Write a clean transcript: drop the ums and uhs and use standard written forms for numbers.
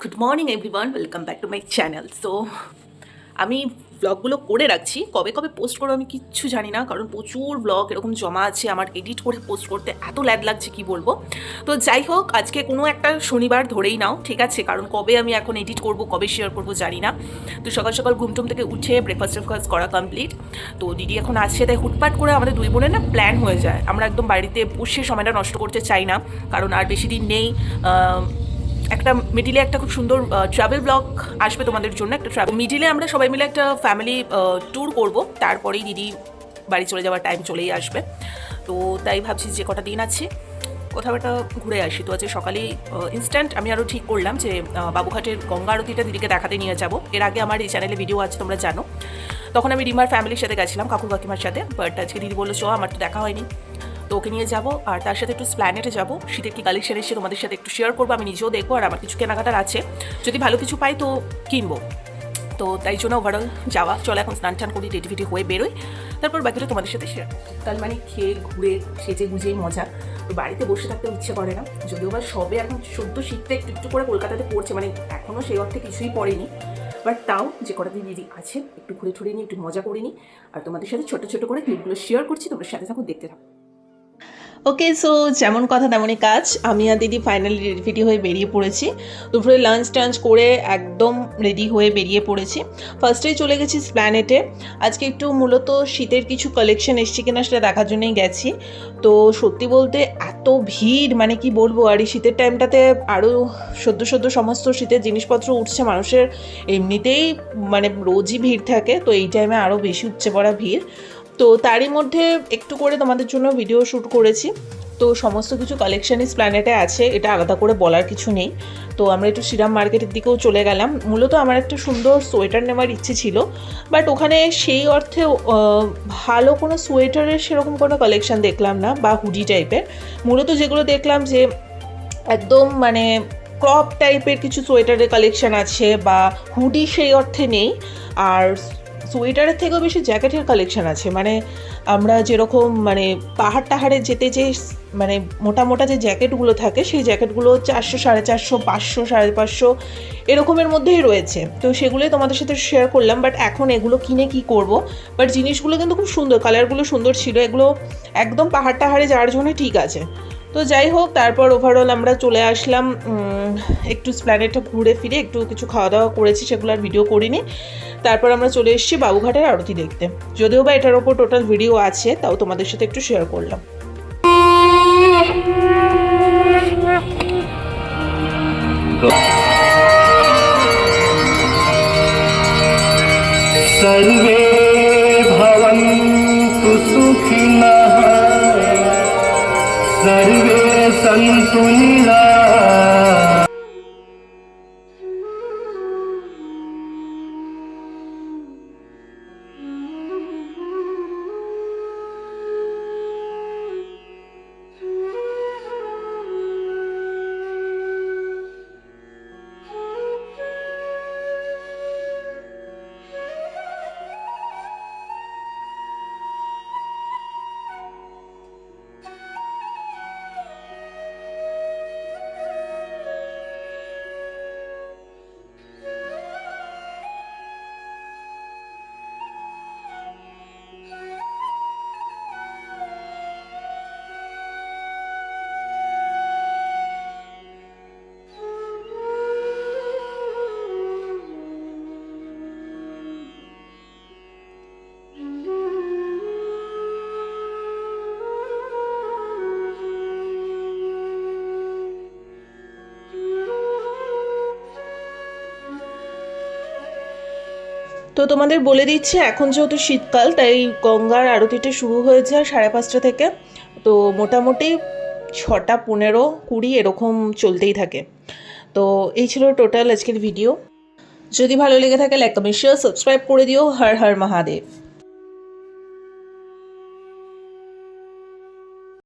Good morning everyone, welcome back to my channel. So আমি ব্লগগুলো করে রাখছি, কবে কবে পোস্ট করবো আমি কিচ্ছু জানি না, কারণ প্রচুর ব্লগ এরকম জমা আছে আমার, এডিট করে পোস্ট করতে এত ল্যাদ লাগছে কি বলবো। তো যাই হোক, আজকে কোনো একটা শনিবার ধরেই নাও, ঠিক আছে, কারণ কবে আমি এখন এডিট করব, কবে শেয়ার করব জানি না। তো সকাল সকাল ঘুমটুম থেকে উঠে ব্রেকফাস্ট করা কমপ্লিট। তো দিদি এখন আসছে, তাই হুটপাট করে আমাদের দুই বোনের না প্ল্যান হয়ে যায়। আমরা একদম বাড়িতে বসে সময়টা নষ্ট করতে চাই না, কারণ আর বেশি দিন নেই। একটা মিডিলে একটা খুব সুন্দর ট্রাভেল ব্লগ আসবে তোমাদের জন্য, একটা ট্রাভেল মিডিলে আমরা সবাই মিলে একটা ফ্যামিলি ট্যুর করব, তারপরেই দিদি বাড়ি চলে যাওয়ার টাইম চলেই আসবে। তো তাই ভাবছি যে কটা দিন আছে কোথাও একটা ঘুরে আসি। তো আজকে সকালেই ইনস্ট্যান্ট আমি আরও ঠিক করলাম যে বাবুঘাটের গঙ্গা আরতিটা দিদিকে দেখাতে নিয়ে যাব। এর আগে আমার এই চ্যানেলে ভিডিও আছে, তোমরা জানো। তখন আমি রিমার ফ্যামিলির সাথে গেছিলাম, কাকু কাকিমার সাথে, বাট আজকে দিদি বললো চো, আমার তো দেখা হয়নি, তো ওকে নিয়ে যাবো। আর তার সাথে একটু স্প্ল্যানেটে যাবো, শীতের কি কালেকশন এসে তোমাদের সাথে একটু শেয়ার করবো, আমি নিজেও দেখবো, আর আমার কিছু কেনাকাটার আছে, যদি ভালো কিছু পাই তো কিনবো। তো তাই জন্য ওভারঅল যাওয়া। চলো এখন স্নান টান করি, রেডি হয়ে বেরোই, তারপর বাকিটা তোমাদের সাথে শেয়ার। কাল মানে খেয়ে ঘুরে সেজে গুজেই মজা। তো বাড়িতে বসে থাকতে ইচ্ছে করে না, যদিও বা সবে এখন সদ্য শীতটা একটু একটু করে কলকাতাতে পড়ছে, মানে এখনও সেই অর্থে কিছুই পড়েনি, বাট তাও যে কটা দিন দিদি আছে একটু ঘুরে ঠুরে নিই, একটু মজা করে নিই, আর তোমাদের সাথে ছোটো ছোটো করে ক্লিপগুলো শেয়ার করছি, তোমরা সাথে থাকুন, দেখতে থাকো। ওকে, সো যেমন কথা তেমনই কাজ। আমি আর দিদি ফাইনালি রেডি হয়ে বেরিয়ে পড়েছি। দুপুরে লাঞ্চ টাঞ্চ করে একদম রেডি হয়ে বেরিয়ে পড়েছি। ফার্স্টেই চলে গেছি স্প্ল্যানেটে। আজকে একটু মূলত শীতের কিছু কালেকশন এসছে কিনা সেটা দেখার জন্যই গেছি। তো সত্যি বলতে এত ভিড়, মানে কি বলবো, আর এই শীতের টাইমটাতে আরও সদ্য সমস্ত শীতের জিনিসপত্র উঠছে, মানুষের এমনিতেই মানে রোজই ভিড় থাকে, তো এই টাইমে আরও বেশি উপচে পড়া ভিড়। তো তারই মধ্যে একটু করে তোমাদের জন্য ভিডিও শ্যুট করেছি। তো সমস্ত কিছু কালেকশনই স্প্ল্যানেটে আছে, এটা আলাদা করে বলার কিছু নেই। তো আমরা একটু শ্রীরাম মার্কেটের দিকেও চলে গেলাম। মূলত আমার একটা সুন্দর সোয়েটার নেওয়ার ইচ্ছে ছিল, বাট ওখানে সেই অর্থে ভালো কোনো সোয়েটারের সেরকম কোনো কালেকশন দেখলাম না, বা হুডি টাইপের। মূলত যেগুলো দেখলাম যে একদম মানে ক্রপ টাইপের কিছু সোয়েটারের কালেকশন আছে, বা হুডি সেই অর্থে নেই। আর সোয়েটারের থেকেও বেশি জ্যাকেটের কালেকশন আছে, মানে আমরা যেরকম মানে পাহাড় টাহাড়ে যেতে যে মানে মোটা মোটা যে জ্যাকেটগুলো থাকে, সেই জ্যাকেটগুলো 400, 450, 500, 550 এরকমের মধ্যেই রয়েছে। তো সেগুলোই তোমাদের সাথে শেয়ার করলাম, বাট এখন এগুলো কিনে কি করব। বাট জিনিসগুলো কিন্তু খুব সুন্দর, কালারগুলো সুন্দর ছিল, এগুলো একদম পাহাড় টাহাড়ে যাওয়ার জন্য ঠিক আছে। তো যাই হোক, তারপর ওভারঅল আমরা চলে আসলাম, একটু স্প্ল্যানেটটা ঘুরে ফিরে একটু কিছু খাওয়া দাওয়া করেছি, সেগুলো আর ভিডিও করিনি। তারপর আমরা চলে এসেছি বাবুঘাটের আরতি দেখতে। যদিও বা এটার ওপর টোটাল ভিডিও আছে, তাও তোমাদের সাথে একটু শেয়ার করলাম। सर्वे भवन्तु सुखिनः सर्वे सन्तु निरामयाः। তো তোমাদের বলে দিচ্ছি, এখন যেহেতু শীতকাল, তাই গঙ্গার আরতিটা শুরু হয়েছে 5:30 থেকে। তো মোটামুটি 6টা 15, 20 এরকম চলতেই থাকে। তো এই ছিল টোটাল আজকের ভিডিও। যদি ভালো লেগে থাকে লাইক কমেন্ট শেয়ার সাবস্ক্রাইব করে দিও। হর হর মহাদেব।